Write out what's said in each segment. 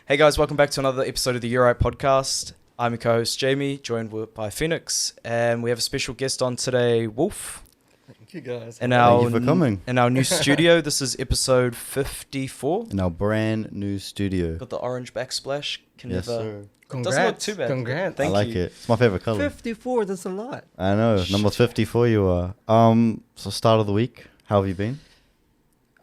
Hey guys, welcome back to another episode of the YeahAlright podcast. I'm your co-host Jamie, joined by Phoenix, and we have a special guest on today, Wolf. Thank you guys. Thank you for coming. In our new studio, this is episode 54. In our brand new studio. Got the orange backsplash. Yes, sir. Congrats. Doesn't look too bad. Congrats. Thank I like you. it. It's my favorite color. 54, that's a lot. I know. Number 54 you are. So start of the week. How have you been?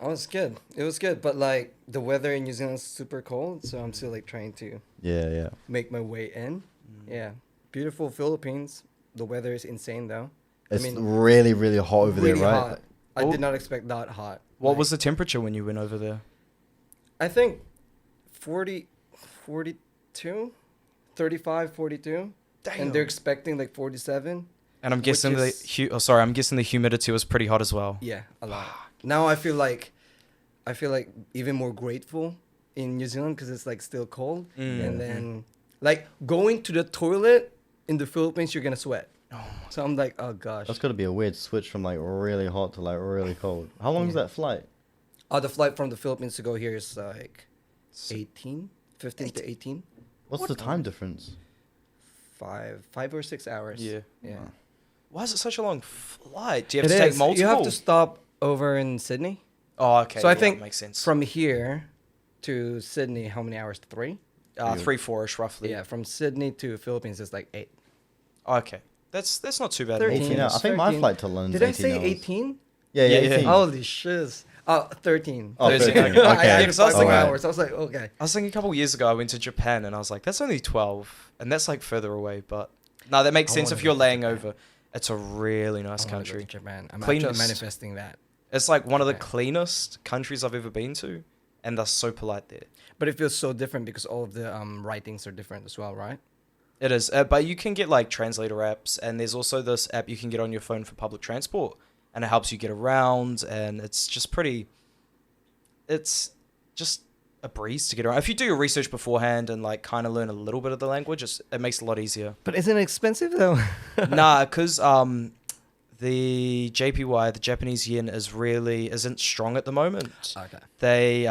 Oh, it's good. It was good, but like the weather in New Zealand is super cold, so I'm still like trying to Yeah. make my way in. Yeah. Beautiful Philippines. The weather is insane though. It's really, really hot over really there, right? hot. I did not expect that hot. What was the temperature when you went over there? I think 40, 42, 35, 42. Damn. And they're expecting like 47. And I'm guessing Which I'm guessing the humidity was pretty hot as well. Yeah, a lot. Now I feel like even more grateful in New Zealand because it's like still cold, and then like going to the toilet in the Philippines, you're gonna sweat. So I'm like, oh gosh. That's got to be a weird switch from like really hot to like really cold. How long is that flight? The flight from the Philippines to go here is like 15 to 18. What's the time difference? 5 or 6 hours. Yeah. Yeah. Why is it such a long flight? Do you have to take multiple? You have to stop over in Sydney. Oh, okay. So I think that makes sense. from here to Sydney, how many hours? 3? 3-4ish roughly. Yeah, from Sydney to Philippines is like 8. Oh, okay. That's not too bad. 13. 18 hours. I think my 13. flight to London is Did I 18 say hours. 18? Yeah, Yeah. 18. Holy shiz. 13. Oh, 13, 13. okay. Okay. Yeah, 'cause I was 5 thinking- hours. I was like, okay. I was thinking a couple of years ago I went to Japan and I was like, that's only 12, and that's like further away. But no, that makes I sense wanna if go you're to laying Japan. over. It's a really nice I wanna go country. to Japan. I'm Cleanest. actually manifesting that. It's like one of the Okay. cleanest countries I've ever been to, and they're so polite there. But it feels so different because all of the writings are different as well, right? It is, but you can get like translator apps, and there's also this app you can get on your phone for public transport, and it helps you get around, and it's just it's just a breeze to get around. If you do your research beforehand and like kind of learn a little bit of the language, it makes it a lot easier. But isn't it expensive though? Nah, because the JPY, the Japanese yen, isn't strong at the moment. Okay. They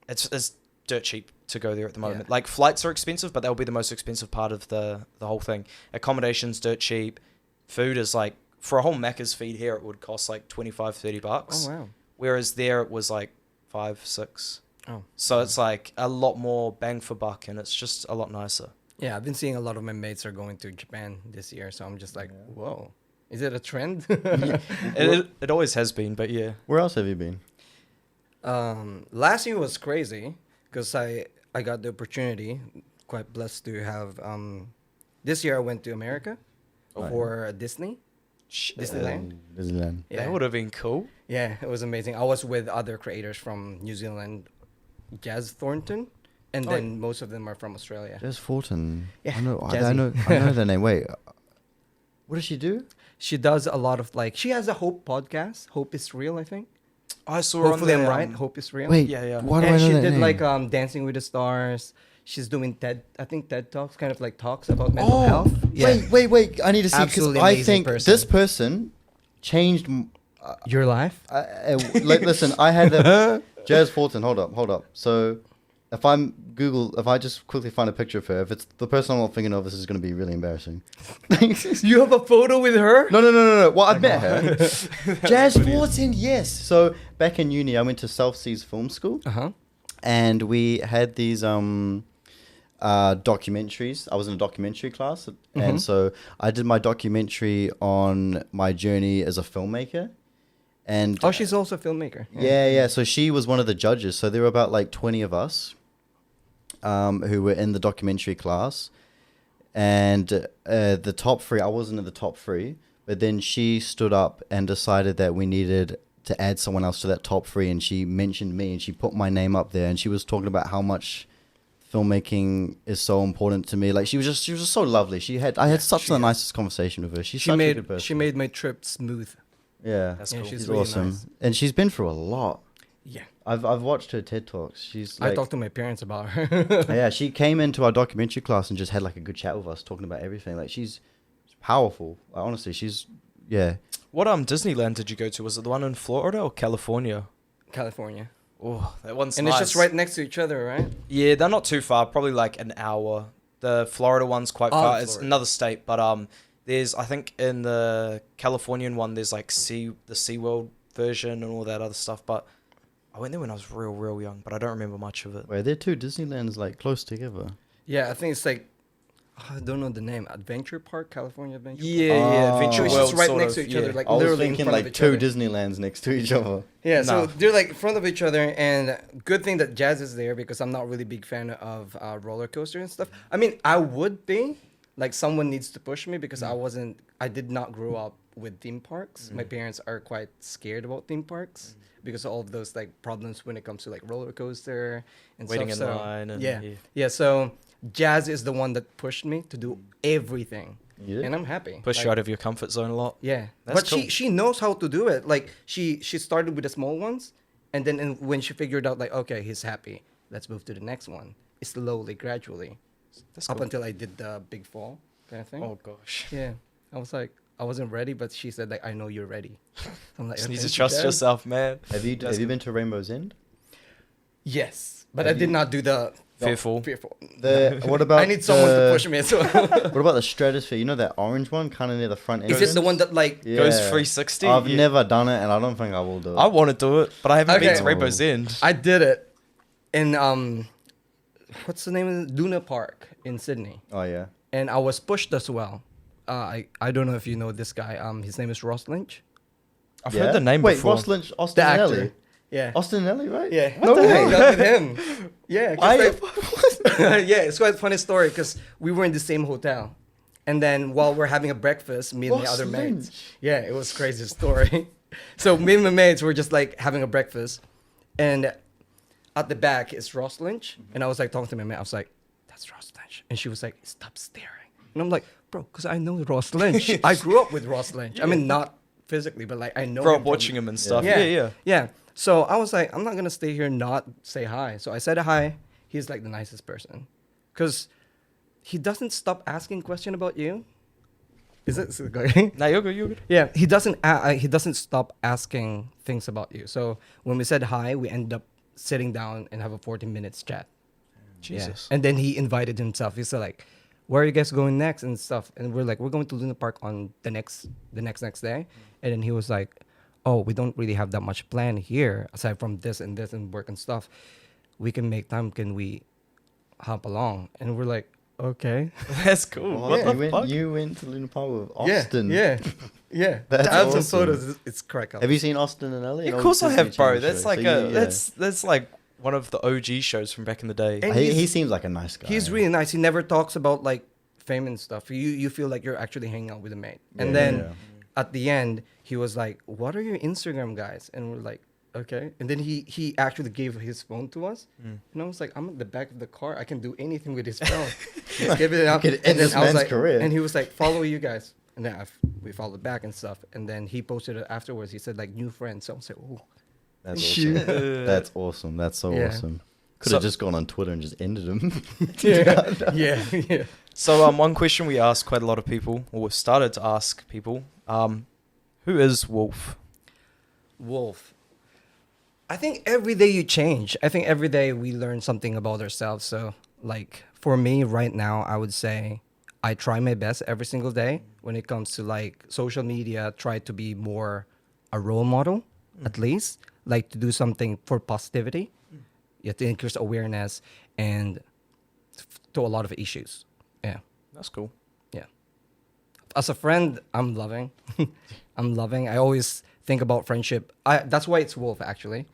it's dirt cheap to go there at the moment. Yeah. Like flights are expensive, but they'll be the most expensive part of the whole thing. Accommodation's dirt cheap. Food is like, for a whole Macca's feed here, it would cost like $25-30. Oh wow. Whereas there it was like 5-6. Oh. So it's like a lot more bang for buck, and it's just a lot nicer. Yeah, I've been seeing a lot of my mates are going to Japan this year, so I'm just like, whoa. Is it a trend? It always has been, but yeah. Where else have you been? Last year was crazy because I got the opportunity, quite blessed to have. This year I went to America for Disney. Disneyland. Disneyland. Yeah. That would have been cool. Yeah, it was amazing. I was with other creators from New Zealand, Jazz Thornton, and then most of them are from Australia. Jazz Fortin. Yeah, I know Jazzy. their name. Wait. What does she do? She does a lot of like, she has a Hope podcast. Hope is Real, I think. I saw her Hopefully on I'm the, right. Hope is Real. Wait. Yeah. Why do And I know she that did name? like Dancing with the Stars. She's doing TED Talks, kind of like talks about mental health. Yeah. Wait. I need to see because Absolutely I amazing think person. this person changed. Your life? Listen, I had a Jazz Fortin. Hold up. So, if I just quickly find a picture of her, if it's the person I'm not thinking of, this is going to be really embarrassing. You have a photo with her? No. Well, I met her. Jazz Fortin, yes. So back in uni, I went to South Seas Film School, and we had these documentaries. I was in a documentary class, and so I did my documentary on my journey as a filmmaker. And She's also a filmmaker. yeah. So she was one of the judges. So there were about like 20 of us who were in the documentary class. And the top 3, I wasn't in the top 3, but then she stood up and decided that we needed to add someone else to that top 3. And she mentioned me and she put my name up there. And she was talking about how much filmmaking is so important to me. Like she was just so lovely. I had such the nicest conversation with her. She's such a good person. She made my trip smooth. Yeah, That's Yeah, cool. she's she's really awesome. nice. And she's been through a lot. Yeah. I've watched her TED Talks. She's like, I talked to my parents about her. yeah, she came into our documentary class and just had like a good chat with us, talking about everything. Like she's powerful. Honestly, she's What Disneyland did you go to? Was it the one in Florida or California? California. Oh, that one's And nice. it's just right next to each other, right? Yeah, they're not too far. Probably like an hour. The Florida one's quite far. It's Florida. another state, but there's I think in the Californian one there's like the SeaWorld version and all that other stuff. But I went there when I was real young, but I don't remember much of it. Wait, they're two Disneylands like close together. Yeah, I think it's like, I don't know the name. Adventure Park, California Adventure Park. Yeah, Adventure It's World. just right sort next of, to each other, yeah. like I was literally in thinking front of like each two other. Disneylands next to each other. Yeah, so No. they're like in front of each other, and good thing that Jazz is there because I'm not really big fan of roller coaster and stuff. I mean, I would be like someone needs to push me because I did not grow up with theme parks. My parents are quite scared about theme parks because of all of those like problems when it comes to like roller coaster and Waiting stuff. in So, line and- yeah, yeah. yeah. So Jazz is the one that pushed me to do everything, You did? and I'm happy. Push Like, you out of your comfort zone a lot. yeah, That's but cool. she knows how to do it. Like she started with the small ones, and then when she figured out like okay, he's happy, let's move to the next one. Slowly, gradually, That's up cool. until I did the big fall kind of thing. Oh gosh. Yeah, I was like I wasn't ready, but she said like I know you're ready. So I'm like Just need "Okay, to trust Dad." yourself, man. Have you That's been to Rainbow's End? Yes, but Have I did you- not do the Fearful. fearful. What about I need someone to the- push me as well. What about the Stratosphere? You know that orange one, kind of near the front Is entrance. it the one that like? Yeah. Goes 360. I've Yeah. never done it, and I don't think I will do it. I want to do it, but I haven't been Okay. to Rainbow's End. I did it in what's the name of it? Luna Park in Sydney. Oh yeah. And I was pushed as well. I don't know if you know this guy. His name is Ross Lynch. I've Yeah? heard the name Wait, before. Ross Lynch, The Austin and actor. Ellie. Yeah. Austin and Ellie, right? Yeah. What the I heck? hung out with him. Yeah. 'cause I, like- yeah, it's quite a funny story because we were in the same hotel. And then while we're having a breakfast, me and my Ross other mates. Lynch. Yeah, it was crazy story. So me and my mates were just like having a breakfast. And at the back is Ross Lynch. And I was like talking to my mate. I was like, that's Ross Lynch. And she was like, stop staring. And I'm like, bro, because I know Ross Lynch. I grew up with Ross Lynch. I mean, not physically, but like I know grew him up from- watching him and stuff. Yeah. Yeah. Yeah. So I was like, I'm not gonna stay here and not say hi. So I said hi. He's like the nicest person, cause he doesn't stop asking question about you. Is it going? Nah, you're good. You're good. Yeah, he doesn't stop asking things about you. So when we said hi, we ended up sitting down and have a 40 minutes chat. Jesus. Yeah. And then he invited himself. He said like, where are you guys going next and stuff? And we're like, we're going to Luna Park on the next day. And then he was like, oh, we don't really have that much plan here aside from this and work and stuff. We can make time. Can we hop along? And we're like, okay. That's cool. What? What the fuck? You went to Luna Park with Austin. Yeah. Yeah. That's I have some awesome. photos. It's crack up. Have you seen Austin and Ellie? Yeah, An of old course I Disney have, bro. Channel That's show. like So you- that's like one of the OG shows from back in the day. And He he's- seems like a nice guy. He's really nice. He never talks about like fame and stuff. You feel like you're actually hanging out with a mate. And Yeah, then yeah. at the end, he was like, "What are your Instagram guys?" And we're like, "Okay." And then he actually gave his phone to us. And I was like, "I'm at the back of the car. I can do anything with his phone. Just give it up." could end this I was man's like, career. And he was like, "Follow you guys." And then we followed back and stuff. And then he posted it afterwards. He said like new friends. So I was like, "Oh." That's Shoot. awesome. That's awesome. That's so Yeah. awesome. Could So- have just gone on Twitter and just ended him. Yeah. So one question we asked quite a lot of people, or we've started to ask people, who is Wolf? Wolf. I think every day you change. I think every day we learn something about ourselves. So, like, for me right now, I would say I try my best every single day when it comes to like social media, try to be more a role model, at least, like to do something for positivity. You have to increase awareness and to a lot of issues. Yeah. That's cool. Yeah. As a friend, I'm loving. I'm loving. I always think about friendship. That's why it's Wolf, actually.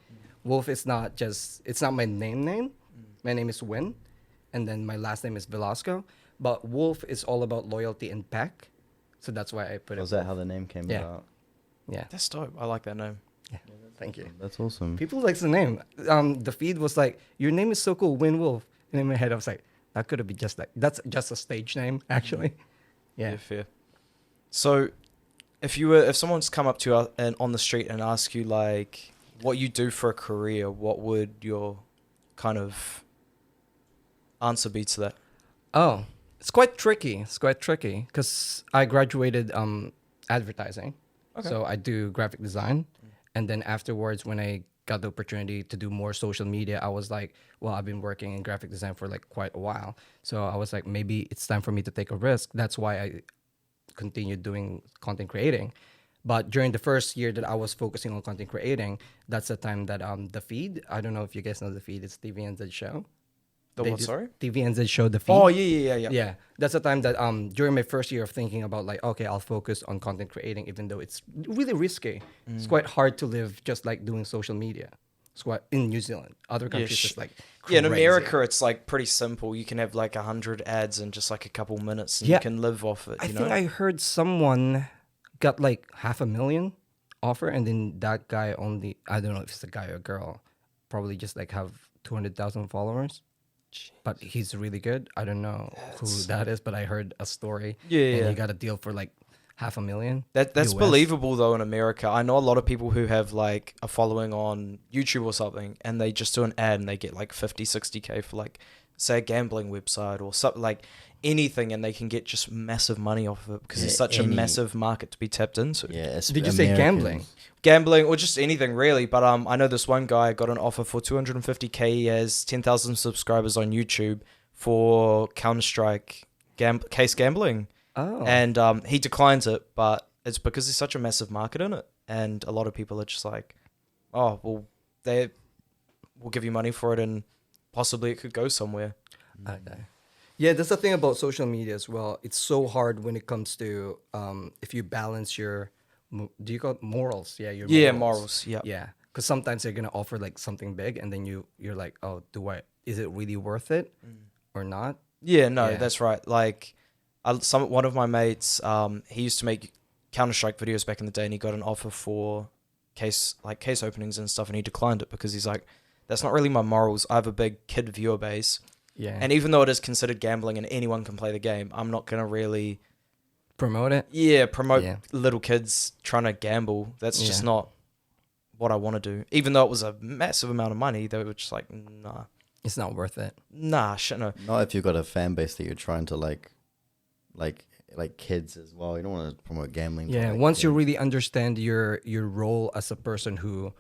Wolf is not just, it's not my name. My name is Win. And then my last name is Velasco. But Wolf is all about loyalty and pack. So that's why I put it. Was that how the name came Yeah. about? Yeah. That's dope. I like that name. Thank you. That's awesome. People likes the name. The feed was like, your name is so cool, Win Wolf. And in my head, I was like, that could have been just like, that's just a stage name, actually. Yeah. Fair. So, if someone's come up to you and on the street and ask you like what you do for a career, what would your kind of answer be to that? Oh, it's quite tricky. Because I graduated advertising. Okay. So I do graphic design. And then afterwards, when I got the opportunity to do more social media, I was like, well, I've been working in graphic design for like quite a while. So I was like, maybe it's time for me to take a risk. That's why I continued doing content creating. But during the first year that I was focusing on content creating, that's the time that the feed, I don't know if you guys know the feed, it's TVNZ show. The They what? did- Sorry. TVNZ show, the feed. Oh yeah. Yeah, that's the time that during my first year of thinking about like, okay, I'll focus on content creating, even though it's really risky. It's quite hard to live just like doing social media. It's quite in New Zealand. Other countries it's like Yeah, in crazy. America, it's like pretty simple. You can have like 100 ads in just like a couple minutes, and Yeah. you can live off it. I You think know. I heard someone got like 500,000 offer, and then that guy only, I don't know if it's a guy or a girl, probably just like have 200,000 followers. But he's really good. I don't know who that is, but I heard a story. Yeah, and yeah. he got a deal for like 500,000. That's US. believable though in America. I know a lot of people who have like a following on YouTube or something, and they just do an ad and they get like 50, 60K for like, say, a gambling website or something, like anything, and they can get just massive money off of it because it's such a massive market to be tapped into. Yeah. Did you say gambling? Gambling or just anything really, but I know this one guy got an offer for 250K. He has 10,000 subscribers on YouTube for Counter-Strike case gambling. Oh. And he declines it, but it's because there's such a massive market in it, and a lot of people are just like, oh well, they will give you money for it, and possibly it could go somewhere. Okay. Yeah, that's the thing about social media as well. It's so hard when it comes to if you balance your, do you call it morals? Yeah, your Morals. Yeah. Yeah, because sometimes they're gonna offer like something big, and then you're like, oh, is it really worth it or not? Yeah, no, Yeah. that's right. Like, one of my mates, he used to make Counter-Strike videos back in the day, and he got an offer for case openings and stuff, and he declined it because he's like, that's not really my morals. I have a big kid viewer base, Yeah, and even though it is considered gambling and anyone can play the game, I'm not gonna really promote it. promote Yeah. little kids trying to gamble. That's just Yeah. not what I want to do. Even though it was a massive amount of money, they were just like, It's not worth it. shit, no. Not if you've got a fan base that you're trying to like kids as well. You don't want to promote gambling. Yeah, for, like, once you kids. really understand your role as a person who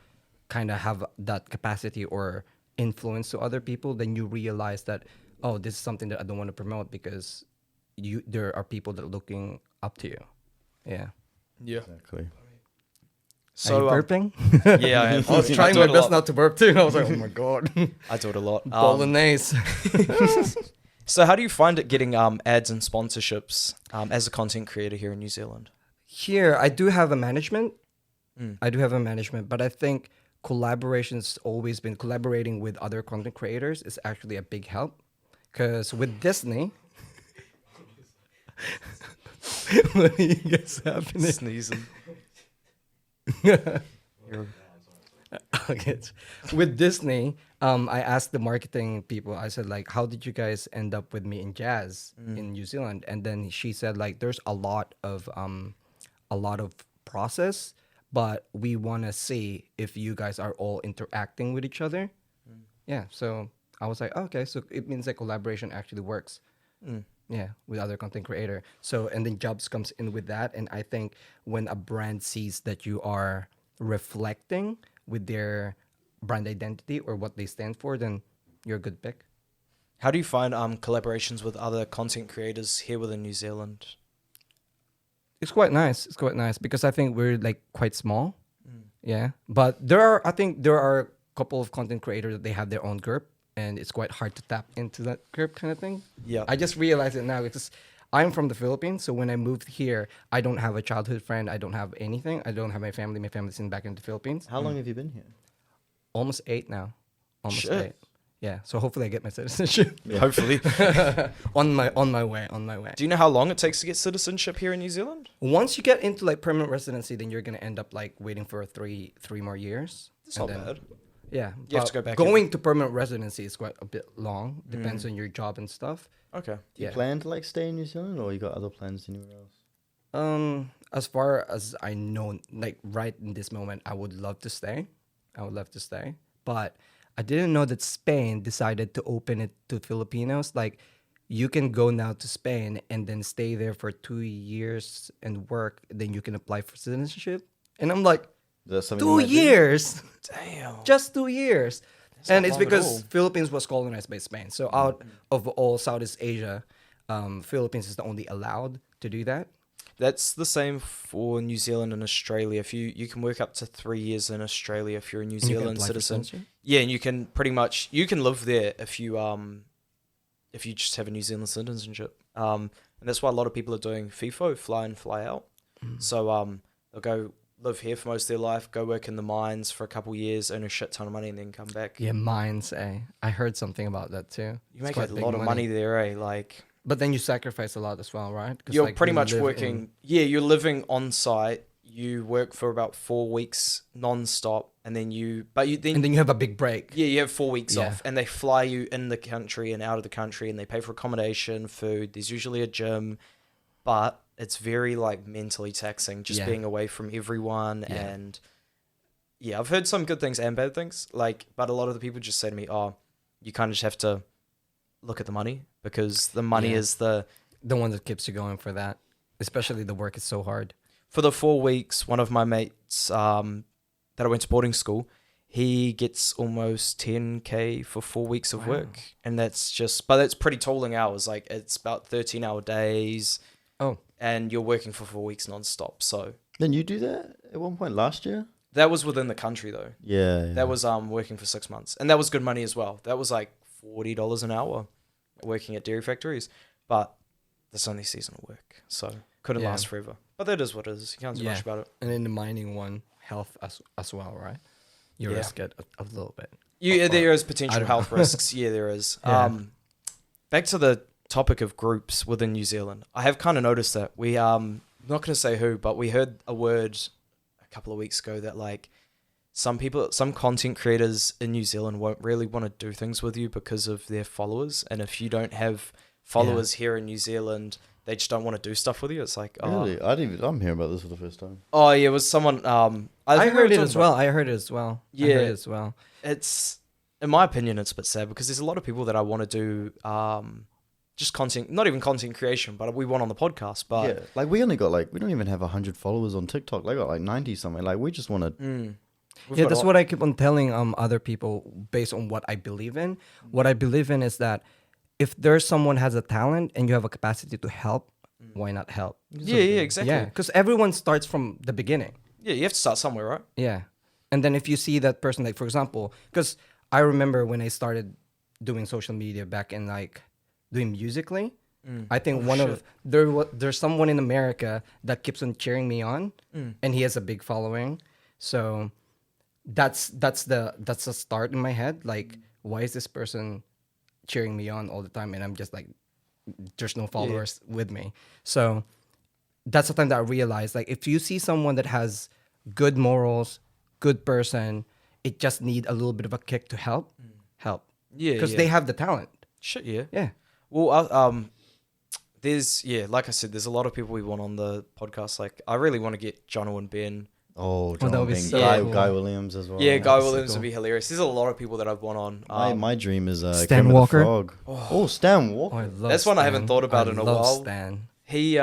kind of have that capacity or influence to other people, then you realize that, oh, this is something that I don't want to promote because there are people that are looking up to you. Yeah. Yeah. Exactly. So are you burping? yeah, I am. I was trying do my it a best lot. not to burp too. I was like, oh my god, I do it a lot. bolognese. So how do you find it getting ads and sponsorships as a content creator here in New Zealand? Here, I do have a management. Mm. I do have a management, but I think collaboration's always been collaborating with other content creators is actually a big help. Because with Disney, what are you guys happening? Sneezing. Okay. With Disney, I asked the marketing people, I said, like, how did you guys end up with me in jazz in New Zealand? And then she said, like, there's a lot of process, but we want to see if you guys are all interacting with each other. Yeah. So I was like, okay, so it means that collaboration actually works. Yeah, with other content creator. So, and then jobs comes in with that. And I think when a brand sees that you are reflecting with their brand identity or what they stand for, then you're a good pick. How do you find collaborations with other content creators here within New Zealand? It's quite nice. It's quite nice because I think we're like quite small. Yeah. But I think there are a couple of content creators that they have their own group, and it's quite hard to tap into that group kind of thing. Yeah. I just realized it now because I'm from the Philippines. So when I moved here, I don't have a childhood friend. I don't have anything. I don't have my family. My family's back in the Philippines. How long have you been here? Almost 8 now. Almost Shit. 8. Yeah. So hopefully I get my citizenship. Hopefully. on my way. Do you know how long it takes to get citizenship here in New Zealand? Once you get into like permanent residency, then you're gonna end up like waiting for three more years. It's And not then- bad. Yeah. You have to but go back Going to permanent residency is quite a bit long. Depends on your job and stuff. Okay. Do you plan to like stay in New Zealand, or you got other plans anywhere else? As far as I know, like right in this moment, I would love to stay. But I didn't know that Spain decided to open it to Filipinos. Like, you can go now to Spain and then stay there for 2 years and work. Then you can apply for citizenship. And I'm like, That's something 2 you might do? years. Damn. Just 2 years. That's And not it's long at because all. Philippines was colonized by Spain. So out of all Southeast Asia, Philippines is the only allowed to do that. That's the same for New Zealand and Australia. If you can work up to 3 years in Australia if you're a New And you can Zealand apply for citizen. citizenship? Yeah, and you can pretty much you can live there if you just have a New Zealand citizenship. And that's why a lot of people are doing FIFO, fly in, fly out. So they'll go live here for most of their life, go work in the mines for a couple years, earn a shit ton of money, and then come back. Yeah, mines, eh? I heard something about that too. You It's make a quite big lot of money there, eh? Like But then you sacrifice a lot as well, right? 'Cause, you're like, pretty you much live working. in- Yeah, you're living on site. You work for about 4 weeks non-stop, and then and then you have a big break. yeah, you have 4 weeks Yeah. off, and they fly you in the country and out of the country, and they pay for accommodation, food. There's usually a gym, but it's very like mentally taxing just Yeah. being away from everyone. Yeah. And yeah, I've heard some good things and bad things. Like, but a lot of the people just say to me, "Oh, you kind of just have to look at the money because the money Yeah. is the." The one that keeps you going for that. Especially the work is so hard. For the 4 weeks, one of my mates that I went to boarding school, he gets almost 10K for 4 weeks of Wow. work. And but that's pretty tolling hours. Like it's about 13-hour days Oh, and you're working for 4 weeks nonstop. So Didn't you do that at one point last year? that was within the country though. Yeah. That was working for 6 months. And that was good money as well. That was like $40 an hour working at dairy factories. But that's only seasonal work. So couldn't Yeah. last forever. But that is what it is. You can't do Yeah. much about it. and in the mining one, health as well, right? You Yeah. risk it a little bit. There is I potential don't health risks. Yeah, there is. Yeah. Back to the topic of groups within New Zealand. I have kind of noticed that we I'm not going to say who, but we heard a word a couple of weeks ago that like some content creators in New Zealand won't really want to do things with you because of their followers, and if you don't have followers here in New Zealand, they just don't want to do stuff with you. It's like, Really? I'm hearing about this for the first time. oh yeah, it was someone. I think we heard were it talking as well. I heard it as well. I Yeah. heard it as well. It's in my opinion it's a bit sad because there's a lot of people that I want to do just content, not even content creation, but we want on the podcast. But Yeah, like we don't even have 100 followers on TikTok. They got like 90 something. Like we just want to. we've Yeah, got that's a- what I keep on telling other people based on what I believe in. What I believe in is that if there's someone has a talent and you have a capacity to help, why not help? yeah, exactly. Yeah, because everyone starts from the beginning. Yeah, you have to start somewhere, right? Yeah. And then if you see that person, like for example, because I remember when I started doing social media back in like doing Musically, I think there's someone in America that keeps on cheering me on, and he has a big following. So that's the start in my head. Like, why is this person cheering me on all the time, and I'm just like, there's no followers with me. So that's the time that I realized, like, if you see someone that has good morals, good person, it just need a little bit of a kick to help. Yeah, Because yeah. they have the talent. Shit, yeah. Yeah. Well, there's like I said, there's a lot of people we want on the podcast. Like, I really want to get Jono and Ben. Oh, that John would be Bing, so Guy, cool. Guy Williams as well. Yeah, Guy that's so Williams cool. would be hilarious. There's a lot of people that I've won on. My dream is Stan Kermit Walker? the Frog. Oh, Stan Walker. Oh, I love That's one I haven't Stan. thought about I in a love while. Stan. He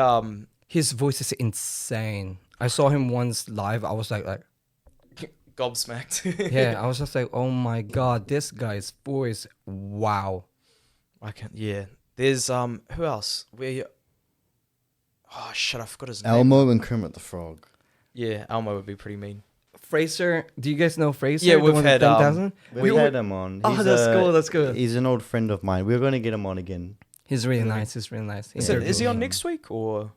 His voice is insane. I saw him once live. I was like gobsmacked. yeah, I was just like, oh my god, this guy's voice, wow. I can't. Yeah. There's who else? Oh shit, I forgot his name. Elmo and Kermit the Frog. Yeah, Elmo would be pretty mean. Fraser, do you guys know Fraser? Yeah, The we've one with had, 10,000? We've had him on. Oh, that's cool, that's good. He's an old friend of mine. We're going to get him on again. He's really nice. He's really nice. Is he on next week or?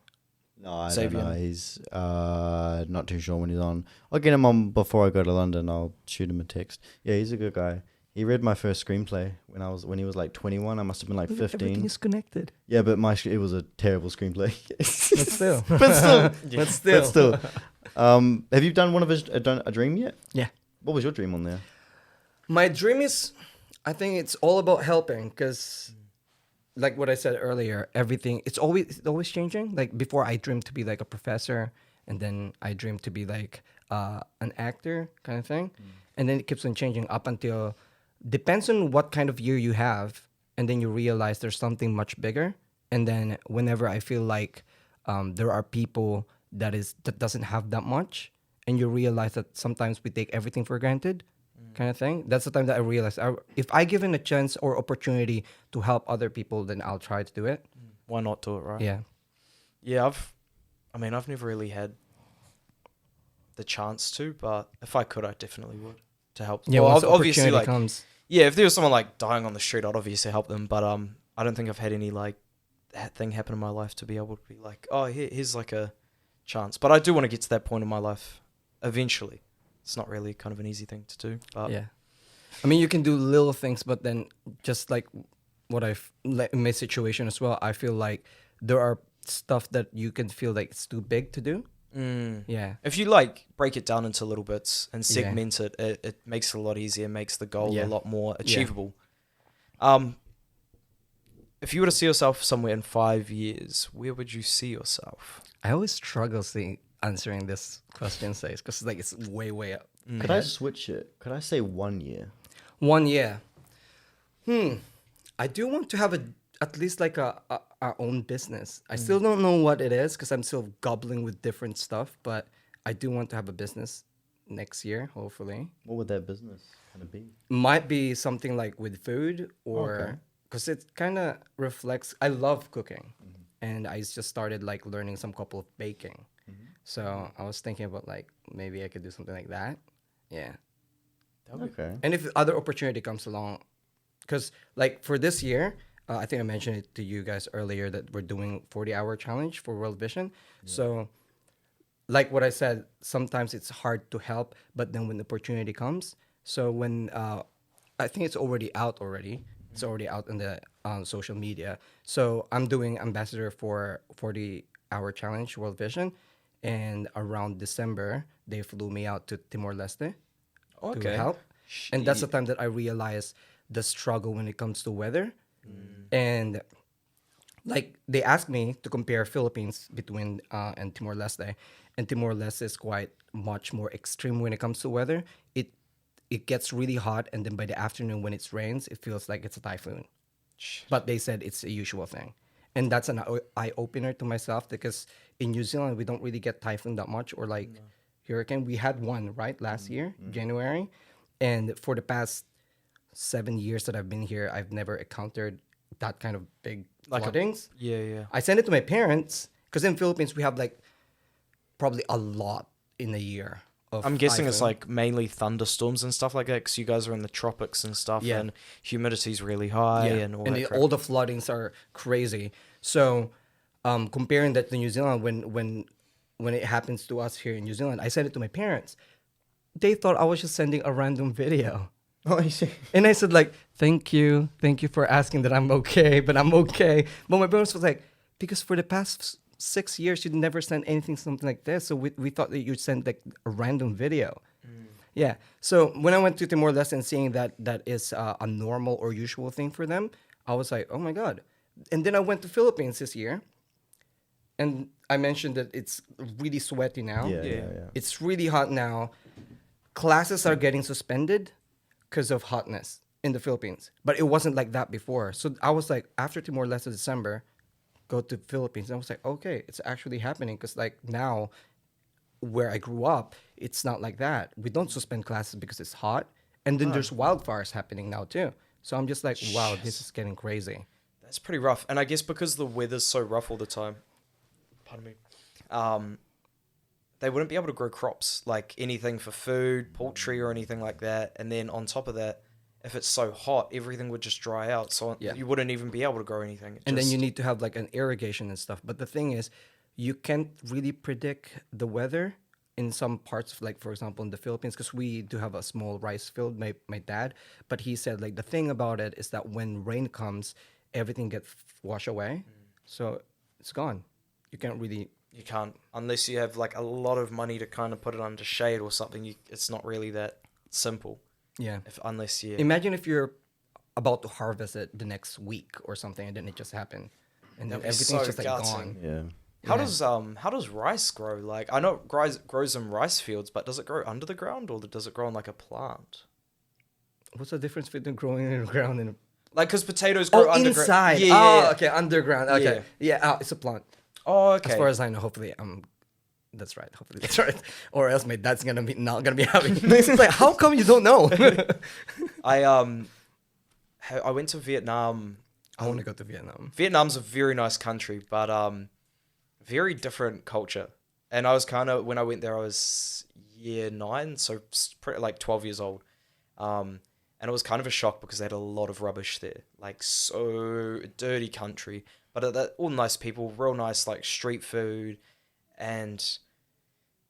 No, I Xavier. don't know. He's not too sure when he's on. I'll get him on before I go to London. I'll shoot him a text. Yeah, he's a good guy. He read my first screenplay when he was like 21. I must have been like 15. Everything is connected. Yeah, but it was a terrible screenplay. But still. But still. Have you done one of a dream yet? Yeah. What was your dream on there? My dream is, I think it's all about helping because, like what I said earlier, everything, it's always changing. Like before I dreamed to be like a professor, and then I dreamed to be like an actor kind of thing. And then it keeps on changing up until, depends on what kind of year you have. And then you realize there's something much bigger. And then whenever I feel like there are people that doesn't have that much, and you realize that sometimes we take everything for granted, kind of thing. That's the time that I realized if I given a chance or opportunity to help other people, then I'll try to do it. Why not do it, right? Yeah. Yeah, I've never really had the chance to, but if I could, I definitely would to help. Yeah, Well, once the obviously, opportunity like, comes. yeah, if there was someone like dying on the street, I'd obviously help them. But I don't think I've had any like that thing happen in my life to be able to be like, oh, here's like a chance. But I do want to get to that point in my life eventually. It's not really kind of an easy thing to do, but Yeah. I mean, you can do little things, but then just like what I've in my situation as well, I feel like there are stuff that you can feel like it's too big to do. Yeah. If you like break it down into little bits and Yeah. segment it makes it a lot easier, makes the goal Yeah. a lot more achievable. If you were to see yourself somewhere in 5 years, where would you see yourself? I always struggle answering this question, says, because like it's way up. Could I switch it? Could I say 1 year? 1 year. I do want to have at least like our own business. I still don't know what it is because I'm still gobbling with different stuff, but I do want to have a business next year, hopefully. What would that business kind of be? Might be something like with food or Okay. because it kind of reflects. I love cooking, and I just started like learning some couple of baking. So I was thinking about like maybe I could do something like that. Yeah. Okay. And if other opportunity comes along, because like for this year, I think I mentioned it to you guys earlier that we're doing 40-hour challenge for World Vision. So like what I said, sometimes it's hard to help, but then when the opportunity comes, so when I think it's already out already. It's already out in the social media. So I'm doing ambassador for 40-hour challenge World Vision, and around December they flew me out to Timor-Leste to help. And that's the time that I realized the struggle when it comes to weather. And like they asked me to compare Philippines between and Timor-Leste, and Timor-Leste is quite much more extreme when it comes to weather. It gets really hot, and then by the afternoon when it rains, it feels like it's a typhoon. But they said it's a usual thing. And that's an eye-opener to myself because in New Zealand, we don't really get typhoon that much or like hurricane. We had one, right, last year, January. And for the past 7 years that I've been here, I've never encountered that kind of big Like floodings. Yeah. I sent it to my parents because in Philippines, we have like probably a lot in a year. I'm guessing it's typhoon. like mainly thunderstorms and stuff like that because you guys are in the tropics and stuff, Yeah. and humidity's really high and all that crap. all the floodings are crazy. So, comparing that to New Zealand, when it happens to us here in New Zealand, I sent it to my parents. They thought I was just sending a random video, Oh, I see. and I said like, thank you for asking that I'm okay, but I'm okay. But my parents was like, because for the past 6 years you never sent anything something like this, so we thought that you'd send like a random video. Yeah. So when I went to Timor-Leste and seeing that is a normal or usual thing for them, I was like, oh my God. And then I went to Philippines this year, and I mentioned that it's really sweaty now. Yeah. It's really hot now. Classes are getting suspended because of hotness in the Philippines, but it wasn't like that before. So I was like, after Timor-Leste December, go to Philippines. And I was like, okay, it's actually happening because like now where I grew up, it's not like that. We don't suspend classes because it's hot. And then there's wildfires happening now too. So I'm just like, wow, this is getting crazy. That's pretty rough. And I guess because the weather's so rough all the time, pardon me, they wouldn't be able to grow crops, like anything for food, poultry or anything like that. And then on top of that, if it's so hot, everything would just dry out. So you wouldn't even be able to grow anything. And then you need to have like an irrigation and stuff. But the thing is, you can't really predict the weather in some parts of, like, for example, in the Philippines, because we do have a small rice field, my dad. But he said, like, the thing about it is that when rain comes, everything gets washed away. So it's gone. You can't really... You can't, unless you have like a lot of money to kind of put it under shade or something. It's not really that simple. Yeah. Unless you... Imagine if you're about to harvest it the next week or something, and then it just happened. And then That'd be everything's so just, like, gutting. gone. Yeah. How does rice grow? Like, I know it grows in rice fields, but does it grow under the ground or does it grow on like a plant? What's the difference between growing in the ground and... Like, because potatoes grow underground. inside. Yeah. Okay, underground. Okay. Yeah, it's a plant. Oh, okay. As far as I know, hopefully I'm That's right. Hopefully that's right. Or else my dad's not gonna be happy. It's like, how come you don't know? I went to Vietnam. I want to go to Vietnam. Vietnam's a very nice country, but very different culture. And I was when I went there, I was year 9, so like 12 years old. And it was kind of a shock because they had a lot of rubbish there, like so dirty country. But all nice people, real nice like street food, and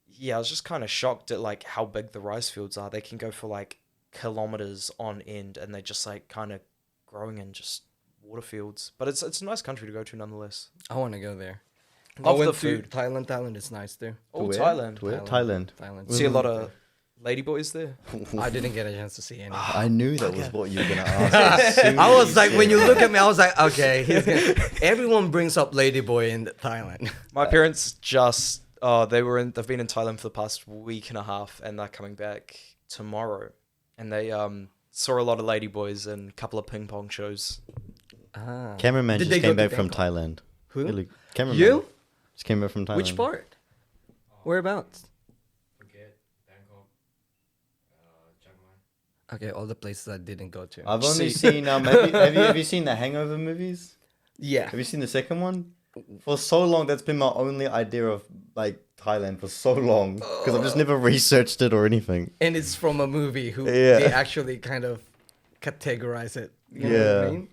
yeah, I was just kind of shocked at like how big the rice fields are. They can go for like kilometers on end, and they just like kind of growing in just water fields. But it's a nice country to go to nonetheless. I want to go there. Love I went the food. to Thailand. Thailand is nice too. Oh, Where? Thailand. Where? Thailand. Thailand. See a lot of ladyboys there. I didn't get a chance to see any. I knew that was what you were gonna ask. I was like, when you look at me, I was like, okay, everyone brings up ladyboy in Thailand. My parents just they've been in Thailand for the past week and a half, and they're coming back tomorrow. And they saw a lot of ladyboys and a couple of ping pong shows. Ah. Cameraman Did just they came go to back from Bangkok? Thailand. Who? Really, cameraman You? just came back from Thailand. Which part? Whereabouts? Okay, all the places I didn't go to. I've only seen. Have you seen the Hangover movies? Yeah. Have you seen the second one? For so long, that's been my only idea of like Thailand for so long because I've just never researched it or anything. And it's from a movie who Yeah. they actually kind of categorize it. You know what I mean?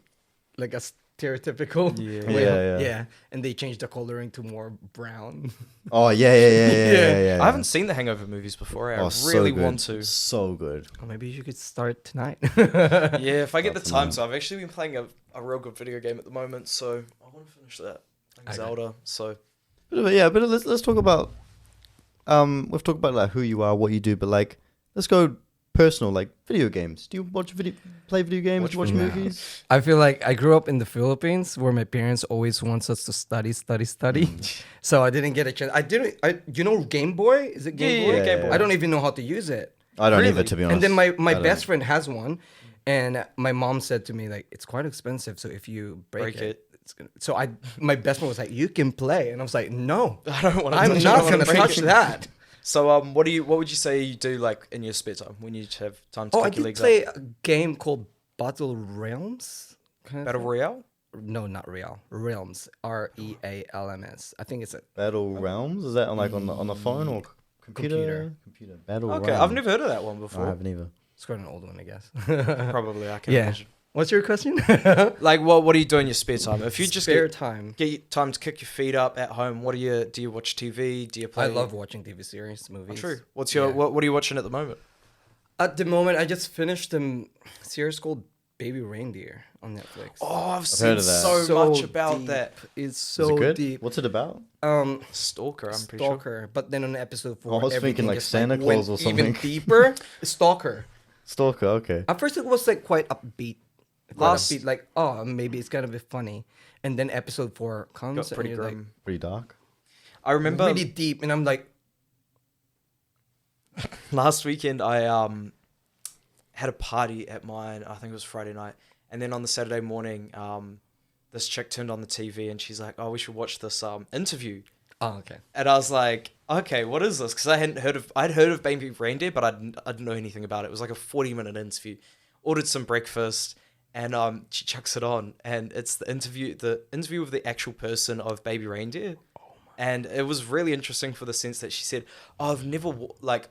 Like a stereotypical Yeah. way. Yeah. Yeah. And they changed the coloring to more brown. Oh yeah. I haven't seen the Hangover movies before. I Oh, so really good. want to. So good. Or maybe you could start tonight. Yeah, if I get the That's time. nice. So I've actually been playing a real good video game at the moment, so I want to finish that. Like Okay. Zelda. So But let's talk about. We've talked about like who you are, what you do, but like let's go personal, like video games. Do you play video games, watch No. movies? I feel like I grew up in the Philippines where my parents always wants us to study. So I didn't get a chance. You know Game Boy? Is it Game Yeah, Boy? yeah, Game Boy. I don't even know how to use it. I don't Really? either, to be honest. And then my I don't. best friend has one, and my mom said to me like, it's quite expensive, so if you break it, it's gonna. So my best friend was like, you can play, and I was like, no, I don't want to. I'm not gonna touch that. So what would you say you do like in your spare time when you have time to Oh, I kick your did legs play up? a game called Battle Realms. Battle Royale? No, not Real. Realms. REALMS. I think it's a Battle Realms? Is that on on the phone or computer? Computer. Battle Okay, Realms. I've never heard of that one I before. haven't either. It's quite an old one, I guess. Probably, I can Yeah. imagine. What's your question? Like, what do you do in your spare time? If you just Spare get time. time to kick your feet up at home, do you watch TV? Do you play? I love watching TV series, Oh, movies. true. What's Yeah. what are you watching at the moment? At the moment, I just finished a series called Baby Reindeer on Netflix. Oh, I've heard seen of that. so much about deep. that. It's Is so it good? deep. What's it about? Stalker, I'm pretty sure. Stalker, but then on episode 4, I was thinking everything like just, Santa went Claus or Even something. deeper. Stalker. Stalker, okay. At first, it was like quite upbeat. Last- Upbeat, like, oh, maybe it's gonna be funny, and then episode 4 comes Got and pretty you're like, grim. Pretty dark. I remember really deep, and I'm like, last weekend I had a party at mine. I think it was Friday night, and then on the Saturday morning, this chick turned on the TV and she's like, "Oh, we should watch this interview." oh, okay. And I was like, "Okay, what is this?" Because I'd heard of Baby Reindeer, but I didn't know anything about it. It was like a 40-minute interview. Ordered some breakfast, and she chucks it on, and it's the interview with the actual person of Baby Reindeer. And it was really interesting for the sense that she said, "Oh, I've never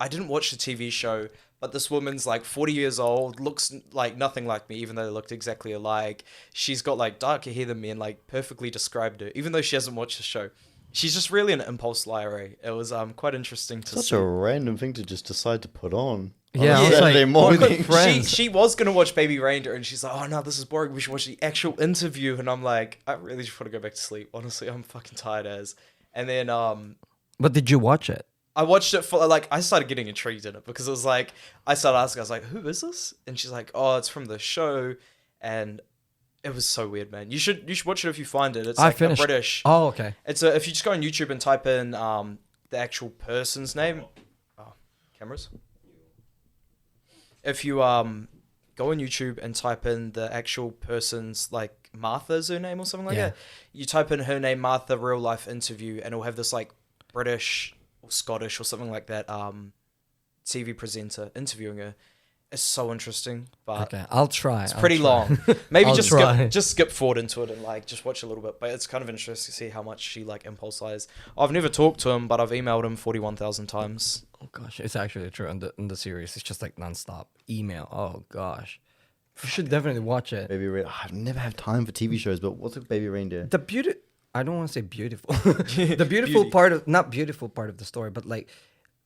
I didn't watch the TV show, but this woman's like 40 years old, looks like nothing like me, even though they looked exactly alike. She's got like darker hair than me, and like perfectly described her, even though she hasn't watched the show. She's just really an impulse liar. Eh? It was quite interesting to Such see. a random thing to just decide to put on. Yeah, on I a was Saturday like, morning. with friends. She was gonna watch Baby Reindeer, and she's like, "Oh no, this is boring. We should watch the actual interview." And I'm like, I really just want to go back to sleep. Honestly, I'm fucking tired as. And then But did you watch it? I watched it for like I started getting intrigued in it because it was like I started asking, I was like, "Who is this?" And she's like, "Oh, it's from the show," and it was so weird, man. You should watch it if you find it. It's I like finished. a British. Oh, okay. If you just go on YouTube and type in the actual person's name. Oh, cameras. If you go on YouTube and type in the actual person's, like Martha's her name or something like Yeah. that, you type in her name, Martha, real life interview, and it'll have this like British or Scottish or something like that TV presenter interviewing her. It's so interesting, but Okay, I'll try. it's pretty long. Maybe I'll just try. skip forward into it and like just watch a little bit. But it's kind of interesting to see how much she like impulsizes. I've never talked to him, but I've emailed him 41,000 times. Oh gosh, it's actually true. In the series, it's just like nonstop email. Oh gosh, you should definitely watch it. Baby Reindeer. I never have time for TV shows, but what's a Baby Reindeer? The beauty. I don't want to say beautiful. The beautiful part of not beautiful part of the story, but like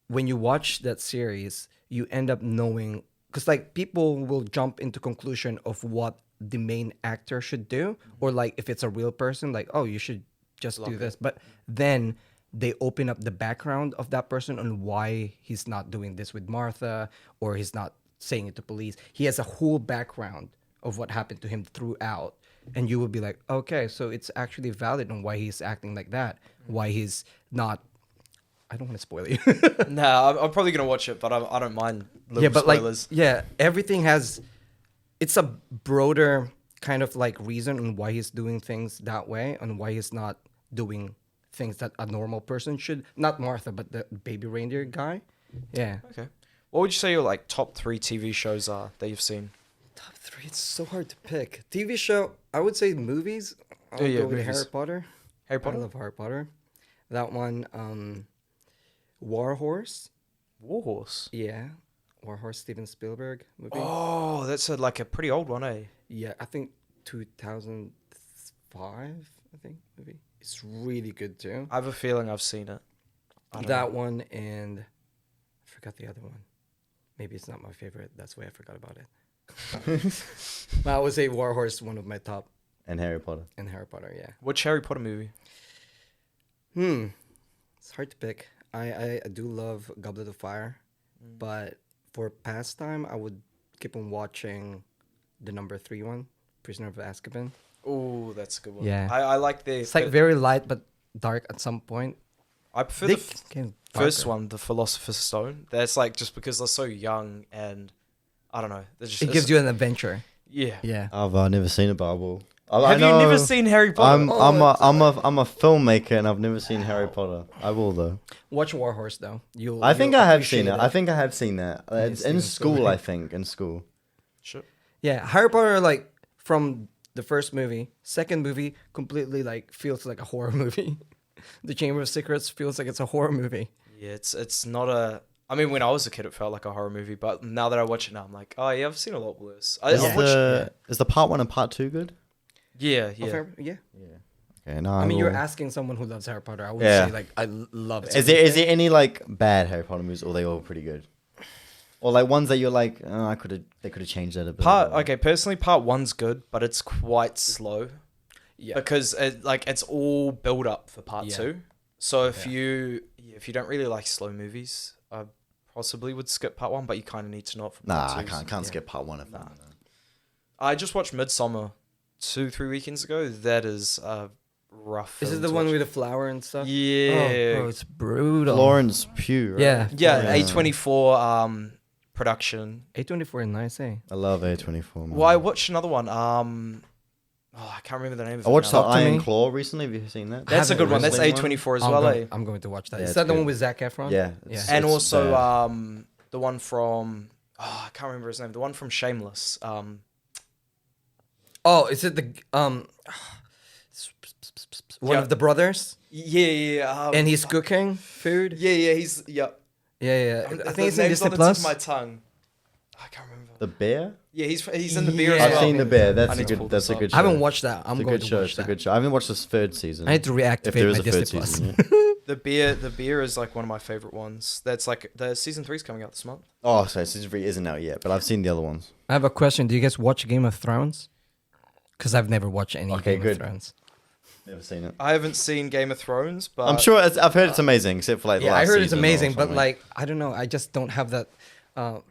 when you watch that series, you end up knowing because like people will jump into conclusion of what the main actor should do, or like if it's a real person, like oh you should just do this. But then they open up the background of that person on why he's not doing this with Martha, or he's not saying it to police. He has a whole background of what happened to him throughout. And you will be like, okay, so it's actually valid on why he's acting like that. Why he's not. I don't want to spoil you. Nah, I'm probably gonna watch it, but I don't mind little Yeah, but spoilers. like, everything has. It's a broader kind of like reason on why he's doing things that way, and why he's not doing things that a normal person should. Not Martha, but the baby reindeer guy. Yeah. Okay. What would you say your like top 3 TV shows are that you've seen? Top 3. It's so hard to pick. TV show. I would say movies. I'll Yeah, go with movies. Harry Potter. Harry Potter? I love Harry Potter. That one. War Horse. Warhorse. Yeah. War Horse. Steven Spielberg movie. Oh, that's like a pretty old one, eh? Yeah, I think 2005. I think movie. It's really good too. I have a feeling I've seen it. I don't That know. one and I forgot the other one. Maybe it's not my favorite. That's why I forgot about it. But I would say War Horse one of my top, And Harry Potter. and Harry Potter. Yeah. Which Harry Potter movie? It's hard to pick. I do love Goblet of Fire, but for pastime, I would keep on watching the number 3 one, Prisoner of Azkaban. Oh, that's a good one. Yeah. I like the. It's like very light but dark at some point. I prefer They the came first darker. one, the Philosopher's Stone. That's like just because they're so young and I don't know. They're just, It gives you an adventure. Yeah. Yeah. I've never seen it, but I will. Have you never seen Harry Potter? I'm a filmmaker, and I've never seen Harry Potter. I will though. Watch War Horse though. I think you'll I have seen appreciate it. I think I have seen that. It's in Steven school, Spielberg. I think. In school. Sure. Yeah, Harry Potter, like from the first movie, second movie completely like feels like a horror movie. The Chamber of Secrets feels like it's a horror movie. Yeah, it's not a. I mean, when I was a kid, it felt like a horror movie, but now that I watch it now, I'm like, oh yeah, I've seen a lot worse. Is I've watched. the part 1 and part 2 good? Yeah, Of yeah. yeah. Okay, no. I mean, you're will. asking someone who loves Harry Potter. I would Yeah. say like love it. Is there any like bad Harry Potter movies, or are they all pretty good? Or like ones that you're like, oh, they could have changed that a bit. Okay, personally, part 1's good, but it's quite slow. Yeah. Because it's all build up for part Yeah. 2. So if you don't really like slow movies, I possibly would skip part 1, but you kind of need to know it for part 2. I can't skip part 1 of that. I just watched Midsummer 2-3 weekends ago. That is rough. Is it film the to one watch. with the flower and stuff? Yeah. Oh, it's brutal. Florence Pugh, right? Yeah. Yeah, Yeah. A24 production. A24 is nice, eh? I love A24. Man. Well, I watched another one. I can't remember the name of it. I watched now. the Talk to Iron me. Claw recently. Have you seen that? That's a haven't good one. That's Wrestling A24 as well, eh? I'm going to watch that. Yeah, Is it's that the good. one with Zac Efron? Yeah. Yeah. And it's also bad. the one from I can't remember his name. The one from Shameless. Oh, is it the one Yeah. of the brothers? Yeah. And he's cooking food? Yeah. He's yeah. Yeah. I The think it's in name's Disney on the tip Plus. of my tongue. I can't remember. The Bear. Yeah, he's in the beer as Yeah. I've well. seen The Bear. I That's a need to pull good. That's this a good. up. Show. I haven't watched that. I'm It's a going good to show. watch It's a that. good show. I haven't watched this 3rd season. I need to if there reactivate is my a Disney 3rd Plus. season. Yeah. The beer is like one of my favorite ones. That's like the season 3's coming out this month. Oh, sorry, season 3 isn't out yet, but I've seen the other ones. I have a question. Do you guys watch Game of Thrones? Because I've never watched any Okay, Game good. of Thrones. Never seen it. I haven't seen Game of Thrones, but I'm sure. I've heard it's amazing, except for like. Yeah, last I heard it's season or amazing, but something. like I don't know. I just don't have that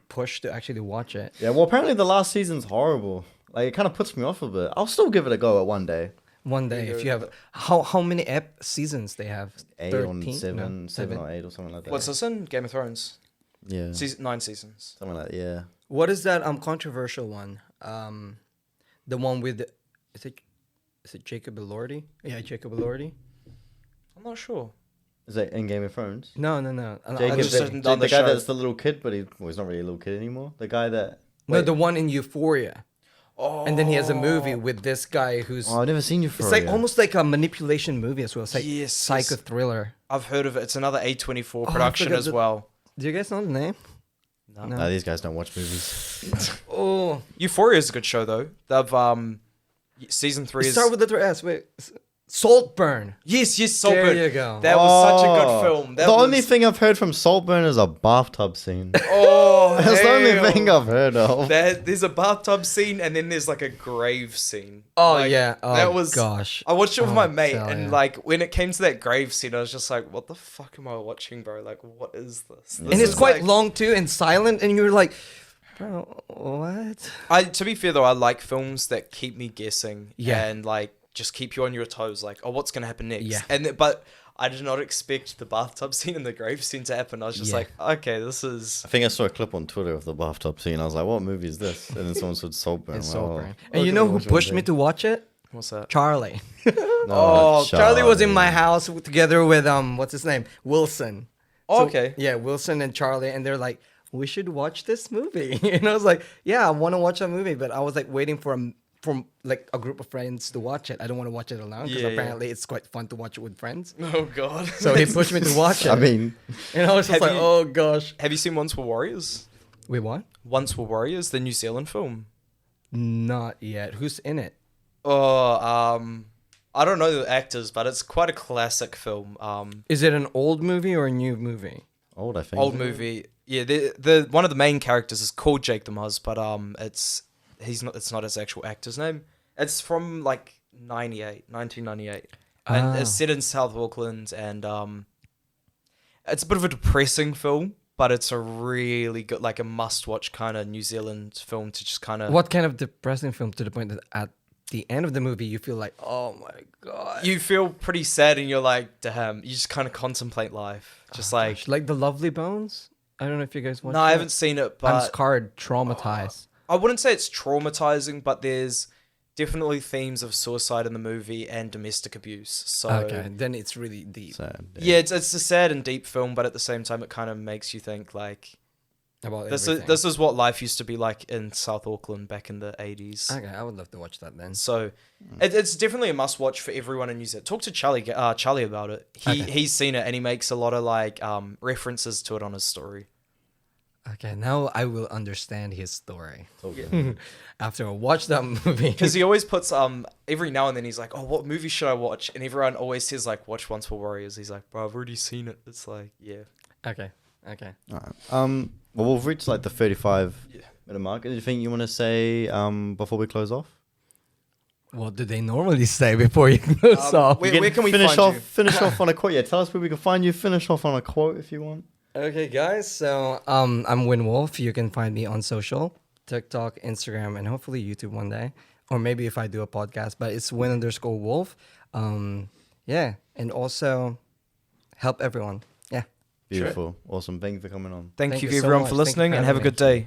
push to actually watch it. Yeah, well, apparently the last season's horrible. Like, it kind of puts me off a bit. I'll still give it a go at one day. One day, if you have how many seasons they have? 8 13? or 7, No, 7 or 8 or something like that. what's this in? Game of Thrones. Yeah, 9 seasons. something like that. Yeah. What is that controversial one? The one with is it Jacob Elordi? Yeah, Jacob Elordi. I'm not sure. Is that in Game of Thrones? No. Jacob, just didn't the on the guy show. that's the little kid, but he's not really a little kid anymore. The guy that. No, Wait. the one in Euphoria. Oh. And then he has a movie with this guy who's. Oh, I've never seen you It's like almost like a manipulation movie as well. It's like Yes, psycho yes. thriller. I've heard of it. It's another A24 Oh, I production forgot as the- well. Do you guys know the name? No. No, these guys don't watch movies. Oh, Euphoria is a good show though. They've season 3 it is start with the letter S. Wait, Saltburn. yes, There Saltburn. you go. That was such a good film. That the was... only thing I've heard from Saltburn is a bathtub scene. Oh, That's the only hell. thing I've heard of. There's a bathtub scene and then there's like a grave scene. Oh Like, yeah. Oh that was gosh. I watched it with Oh, my mate, hell and yeah. like when it came to that grave scene, I was just like, "What the fuck am I watching, bro? Like, what is this?" And it's quite long too and silent, and you're like, bro, what? To be fair though, I like films that keep me guessing. Yeah. And like just keep you on your toes. Like, oh, what's gonna happen next? Yeah. But I did not expect the bathtub scene and the grave scene to happen. I was just Yeah. like, okay, this is. I think I saw a clip on Twitter of the bathtub scene. I was like, what movie is this? And then someone said Saltburn. It's I'm like, Saltburn. oh, And you okay, know who watch one pushed day. me to watch it? What's that? Charlie. No, Charlie was in my house together with what's his name? Wilson. Oh, So- okay. Yeah, Wilson and Charlie, and they're like, we should watch this movie. And I was like, yeah, I want to watch that movie, but I was like waiting for from like a group of friends to watch it. I don't want to watch it alone because Yeah, apparently it's quite fun to watch it with friends. Oh god. So he pushed me to watch it. I mean, and I was just Have like, you- oh gosh. Have you seen Once Were Warriors? Wait, what? Once Were Warriors, the New Zealand film. Not yet. Who's in it? Oh, I don't know the actors, but it's quite a classic film. Is it an old movie or a new movie? old, I think. Old movie. Yeah, the one of the main characters is called Jake the Muzz, but it's not his actual actor's name. It's from like 1998. And Ah. it's set in South Auckland, and it's a bit of a depressing film, but it's a really good, like a must-watch kind of New Zealand film to just kind of. What kind of depressing film to the point that at the end of the movie you feel like, oh my god. You feel pretty sad, and you're like, damn. You just kind of contemplate life, just like. Gosh, like The Lovely Bones? I don't know if you guys watched No, I haven't seen it, I'm but scarred, traumatized. I wouldn't say it's traumatizing, but there's definitely themes of suicide in the movie and domestic abuse. So Okay, then it's really deep. Sad, yeah, it's a sad and deep film, but at the same time, it kind of makes you think like About this everything. is what life used to be like in South Auckland back in the 80s. Okay, I would love to watch that then. So it's definitely a must watch for everyone in New Zealand. Talk to Charlie about it. He's seen it and he makes a lot of like references to it on his story. Okay, now I will understand his story Okay. after I watch that movie. Because he always puts every now and then he's like, oh, what movie should I watch? And everyone always says like, watch Once Were Warriors. He's like, bro, I've already seen it. It's like, yeah. Okay. All right. Well, we've reached like the 35-minute mark. Anything you want to say before we close off? What do they normally say before you close off? Where can we finish find off? you? Finish off on a quote. Yeah, tell us where we can find you. Finish off on a quote if you want. Okay, guys. So I'm Win Wolf. You can find me on social, TikTok, Instagram, and hopefully YouTube one day, or maybe if I do a podcast. But it's Win_Wolf. Yeah, and also help everyone. Yeah. Beautiful, awesome. Thank you for coming on. Thank Thank you you so everyone much. for Thank you listening for and have a having good day.